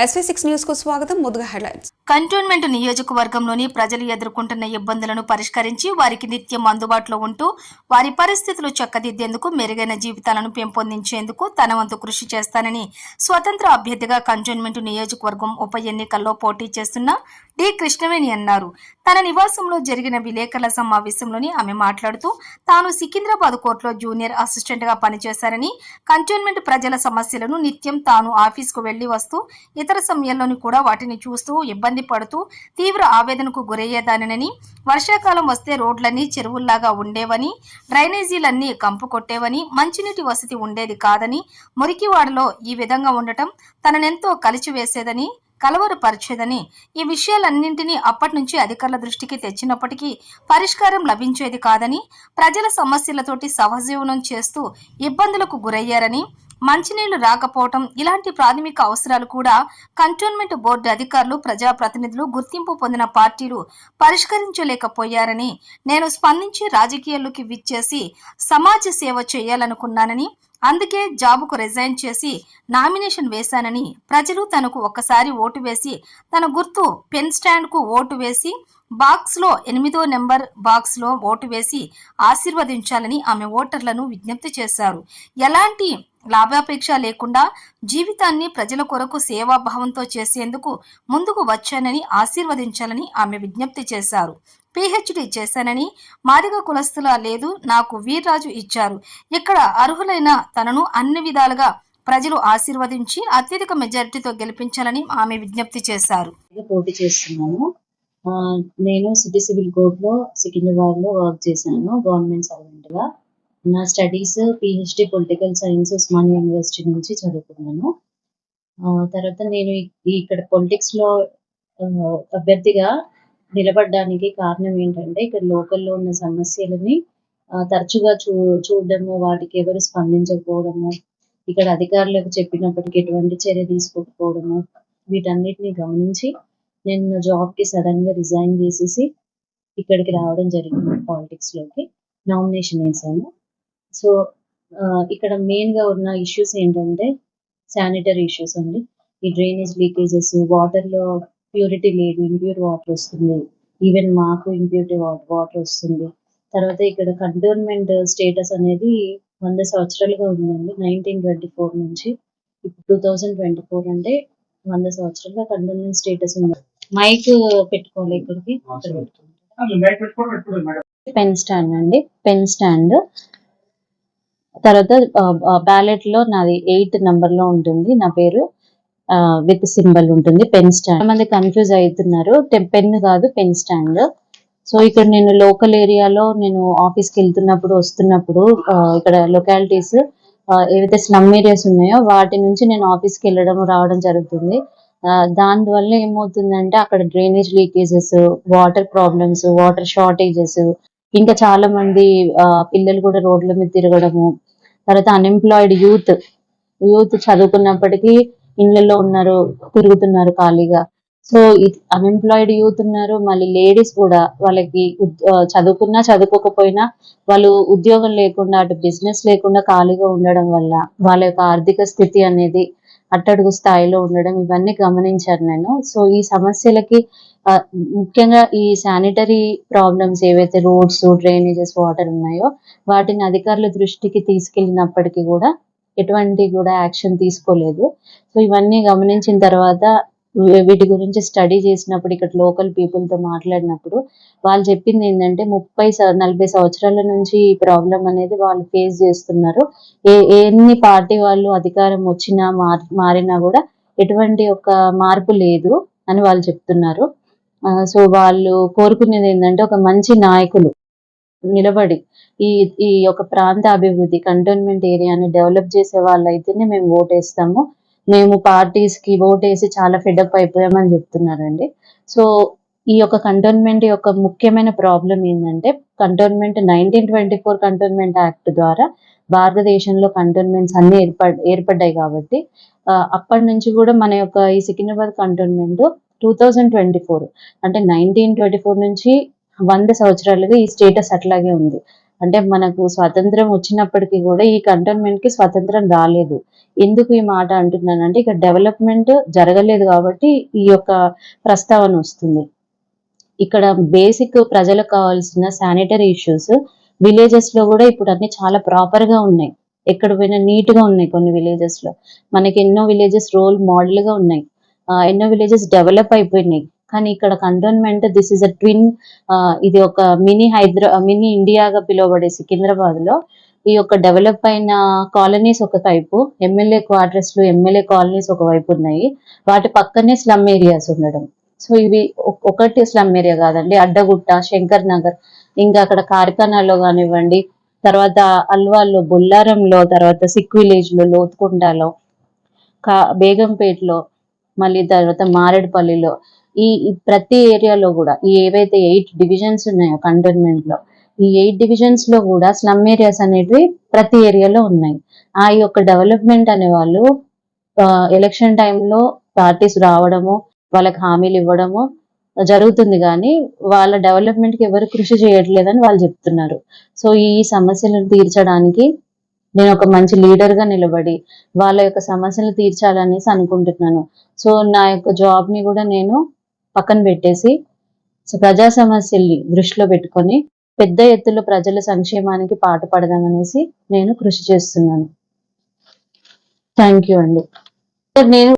SV6 news కు స్వాగతం. ముందుగా హెడ్లైన్స్. కంటోన్మెంట్ నియోజకవర్గంలోని ప్రజలు ఎదుర్కొంటున్న ఇబ్బందులను పరిష్కరించి వారికి నిత్యం అందుబాటులో ఉంటూ వారి పరిస్థితులు చక్కదిద్దేందుకు మెరుగైన జీవితాలను పెంపొందించేందుకు తన వంతు కృషి చేస్తానని స్వతంత్ర అభ్యర్థిగా కంటోన్మెంట్ నియోజకవర్గం ఉప ఎన్నికల్లో పోటీ చేస్తున్న డి కృష్ణవేణి అన్నారు. తన నివాసంలో జరిగిన విలేకరుల సమావేశంలోని ఆమె మాట్లాడుతూ తాను సికింద్రాబాద్ కోర్టులో జూనియర్ అసిస్టెంట్ గా పనిచేశారని, కంటోన్మెంట్ ప్రజల సమస్యలను నిత్యం తాను ఆఫీసుకు వెళ్లి వస్తూ ఇతర సమయాల్లోని కూడా వాటిని చూస్తూ ఇబ్బంది పడుతూ తీవ్ర ఆవేదనకు గురయ్యేదానినని, వర్షాకాలం వస్తే రోడ్లన్నీ చెరువుల్లాగా ఉండేవని, డ్రైనేజీలన్నీ కంపు కొట్టేవని, మంచినీటి వసతి ఉండేది కాదని, మురికివాడలో ఈ విధంగా ఉండటం తననెంతో కలిచివేసేదని, కలవరపరిచేదని, ఈ విషయాలన్నింటినీ అప్పటి నుంచి అధికారుల దృష్టికి తెచ్చినప్పటికీ పరిష్కారం లభించేది కాదని, ప్రజల సమస్యలతోటి సహజీవనం చేస్తూ ఇబ్బందులకు గురయ్యారని, మంచినీళ్లు రాకపోవటం ఇలాంటి ప్రాథమిక అవసరాలు కూడా కంటోన్మెంట్ బోర్డు అధికారులు, ప్రజాప్రతినిధులు, గుర్తింపు పొందిన పార్టీలు పరిష్కరించలేకపోయారని, నేను స్పందించి రాజకీయాల్లోకి విచ్చేసి సమాజ సేవ చేయాలనుకున్నానని, అందుకే జాబుకు రిజైన్ చేసి నామినేషన్ వేశానని, ప్రజలు తనకు ఒక్కసారి ఓటు వేసి తన గుర్తు పెన్ స్టాండ్ కు ఓటు వేసి బాక్స్ లో 8వ నెంబర్ బాక్స్ లో ఓటు వేసి ఆశీర్వదించాలని ఆమె ఓటర్లను విజ్ఞప్తి చేశారు. ఎలాంటి లాభాపేక్ష లేకుండా జీవితాన్ని ప్రజల కొరకు సేవాభావంతో చేసేందుకు ముందుకు వచ్చానని ఆశీర్వదించాలని ఆమె విజ్ఞప్తి చేశారు. PhD చేశానని, మాదిగ కులస్తుల లేదు, నాకు వీర్రాజు ఇచ్చారు. ఇక్కడ అర్హులైన తనను అన్ని విధాలుగా ప్రజలు ఆశీర్వదించి అత్యధిక మెజారిటీతో గెలిపించాలని ఆమె విజ్ఞప్తి చేశారు. పోటీ చేస్తున్నాను. నేను సివిల్ కోర్టులో సికింద్రాబాద్ లో వర్క్ చేశాను గవర్నమెంట్ సర్వెంట్ గా. నా studies PhD political science Osmania university నుంచి చదువుకున్నాను. తర్వాత నేను ఇక్కడ పొలిటిక్స్ లో అభ్యర్థిగా నిలబడడానికి కారణం ఏంటంటే, ఇక్కడ లోకల్లో ఉన్న సమస్యలని తరచుగా చూడడము, వాటికి ఎవరు స్పందించకపోవడము, ఇక్కడ అధికారులకు చెప్పినప్పటికీ ఎటువంటి చర్య తీసుకోకపోవడము, వీటన్నిటిని గమనించి నేను నా జాబ్ కి సడన్ గా రిజైన్ చేసేసి ఇక్కడికి రావడం జరిగింది. పాలిటిక్స్ లోకి నామినేషన్ వేసాను. సో ఇక్కడ మెయిన్ గా ఉన్న ఇష్యూస్ ఏంటంటే శానిటరీ ఇష్యూస్ అండి. ఈ డ్రైనేజ్ లీకేజెస్, వాటర్ లో ప్యూరిటీ లేదు, ఇంప్యూర్ వాటర్ వస్తుంది. ఈవెన్ మాకు ఇంప్యూరిటీ వాటర్ వస్తుంది. తర్వాత ఇక్కడ కంటోన్మెంట్ స్టేటస్ అనేది 100 సంవత్సరాలుగా ఉందండి. 1924 నుంచి ఇప్పుడు 2024 అంటే 100 సంవత్సరాలుగా కంటోన్మెంట్ స్టేటస్ ఉంది. మైక్ పెట్టుకోవాలి ఇక్కడికి. పెన్ స్టాండ్ అండి, పెన్ స్టాండ్. తర్వాత బ్యాలెట్ లో నాది 8th నెంబర్ లో ఉంటుంది నా పేరు, విత్ సింబల్ ఉంటుంది పెన్ స్టాండ్. మంది కన్ఫ్యూజ్ అవుతున్నారు, పెన్ కాదు పెన్ స్టాండ్. సో ఇక్కడ నేను లోకల్ ఏరియాలో నేను ఆఫీస్కి వెళ్తున్నప్పుడు వస్తున్నప్పుడు ఇక్కడ లొకాలిటీస్ ఏవైతే స్లమ్ ఏరియాస్ ఉన్నాయో వాటి నుంచి నేను ఆఫీస్కి వెళ్ళడం రావడం జరుగుతుంది. దానివల్ల ఏమవుతుందంటే అక్కడ drainage leakages, water problems, water shortages, ఇంకా చాలా మంది పిల్లలు కూడా రోడ్ల మీద తిరగడము, తర్వాత అన్ఎంప్లాయిడ్ యూత్ చదువుకున్నప్పటికీ ఇళ్లలో ఉన్నారు, తిరుగుతున్నారు ఖాళీగా. సో అన్ఎంప్లాయిడ్ యూత్ ఉన్నారు, మళ్ళీ లేడీస్ కూడా వాళ్ళకి చదువుకున్నా చదువుకోకపోయినా వాళ్ళు ఉద్యోగం లేకుండా, అటు బిజినెస్ లేకుండా ఖాళీగా ఉండడం వల్ల వాళ్ళ యొక్క ఆర్థిక స్థితి అనేది అట్టడుగు స్థాయిలో ఉండడం, ఇవన్నీ గమనించాను నేను. సో ఈ సమస్యలకి ముఖ్యంగా ఈ శానిటరీ ప్రాబ్లమ్స్ ఏవైతే రోడ్స్, డ్రైనేజెస్, వాటర్ ఉన్నాయో వాటిని అధికారుల దృష్టికి తీసుకెళ్ళినప్పటికీ కూడా ఎటువంటి కూడా యాక్షన్ తీసుకోలేదు. సో ఇవన్నీ గమనించిన తర్వాత వీటి గురించి స్టడీ చేసినప్పుడు, ఇక్కడ లోకల్ పీపుల్ తో మాట్లాడినప్పుడు వాళ్ళు చెప్పింది ఏంటంటే 30-40 సంవత్సరాల నుంచి ఈ ప్రాబ్లం అనేది వాళ్ళు ఫేస్ చేస్తున్నారు. ఎన్ని పార్టీ వాళ్ళు అధికారం వచ్చినా మారినా కూడా ఎటువంటి ఒక మార్పు లేదు అని వాళ్ళు చెప్తున్నారు. సో వాళ్ళు కోరుకునేది ఏంటంటే ఒక మంచి నాయకులు నిలబడి ఈ యొక్క ప్రాంత అభివృద్ధి, కంటోన్మెంట్ ఏరియాని డెవలప్ చేసే వాళ్ళైతేనే మేము ఓటేస్తాము, మేము పార్టీస్ కి ఓటేసి చాలా ఫెడప్ అయిపోయామని చెప్తున్నారండి. సో ఈ యొక్క కంటోన్మెంట్ యొక్క ముఖ్యమైన ప్రాబ్లం ఏంటంటే, కంటోన్మెంట్ 1924 కంటోన్మెంట్ యాక్ట్ ద్వారా భారతదేశంలో కంటోన్మెంట్స్ అన్ని ఏర్పడ్డాయి కాబట్టి అప్పటి నుంచి కూడా మన యొక్క ఈ సికింద్రాబాద్ కంటోన్మెంట్ 2024 అంటే 1924 నుంచి 100 సంవత్సరాలుగా ఈ స్టేటస్ అట్లాగే ఉంది. అంటే మనకు స్వాతంత్రం వచ్చినప్పటికీ కూడా ఈ కంటోన్మెంట్ కి స్వాతంత్రం రాలేదు. ఎందుకు ఈ మాట అంటున్నానంటే ఇక్కడ డెవలప్మెంట్ జరగలేదు కాబట్టి ఈ యొక్క ప్రస్తావన వస్తుంది. ఇక్కడ బేసిక్ ప్రజలకు కావాల్సిన శానిటరీ ఇష్యూస్ విలేజెస్ లో కూడా ఇప్పుడు అన్ని చాలా ప్రాపర్ గా ఉన్నాయి. ఎక్కడ పోయినా నీట్ గా ఉన్నాయి కొన్ని విలేజెస్ లో. మనకి ఎన్నో విలేజెస్ రోల్ మోడల్ గా ఉన్నాయి. ఎన్నో విలేజెస్ డెవలప్ అయిపోయినాయి. కానీ ఇక్కడ cantonment this is a twin, ఇది ఒక మినీ ఇండియాగా పిలువబడే సికింద్రాబాద్ లో ఈ యొక్క డెవలప్ అయిన కాలనీస్ ఒక వైపు, ఎమ్మెల్యే క్వార్టర్స్ లో ఎమ్మెల్యే కాలనీస్ ఒక వైపు ఉన్నాయి. వాటి పక్కనే స్లమ్ ఏరియాస్ ఉండడం. సో ఇవి ఒకటి స్లమ్ ఏరియా కాదండి, అడ్డగుట్ట, శంకర్ నగర్, ఇంకా అక్కడ కార్ఖానాలో కానివ్వండి, తర్వాత అల్వాల్లో, బొల్లారంలో, తర్వాత సిక్ విలేజ్ లో, లోతుకుంటలో, బేగంపేటలో, మళ్ళీ తర్వాత మారేడుపల్లిలో, ఈ ప్రతి ఏరియాలో కూడా ఈ ఏవైతే 8 డివిజన్స్ ఉన్నాయో కంటోన్మెంట్ లో, ఈ 8 డివిజన్స్ లో కూడా స్లమ్ ఏరియాస్ అనేవి ప్రతి ఏరియాలో ఉన్నాయి. ఆ యొక్క డెవలప్మెంట్ అనే వాళ్ళు ఎలక్షన్ టైంలో పార్టీస్ రావడము, వాళ్ళకి హామీలు ఇవ్వడము జరుగుతుంది, కానీ వాళ్ళ డెవలప్మెంట్ కి ఎవరు కృషి చేయట్లేదని వాళ్ళు చెప్తున్నారు. సో ఈ సమస్యలను తీర్చడానికి నేను ఒక మంచి లీడర్ గా నిలబడి వాళ్ళ యొక్క సమస్యలు తీర్చాలనేసి అనుకుంటున్నాను. సో నా యొక్క జాబ్ ని కూడా నేను పక్కన పెట్టేసి ప్రజా సమస్యల్ని దృష్టిలో పెట్టుకొని పెద్ద ఎత్తులో ప్రజల సంక్షేమానికి పాటుపడదామనేసి నేను కృషి చేస్తున్నాను. థ్యాంక్ యూ అండి. నేను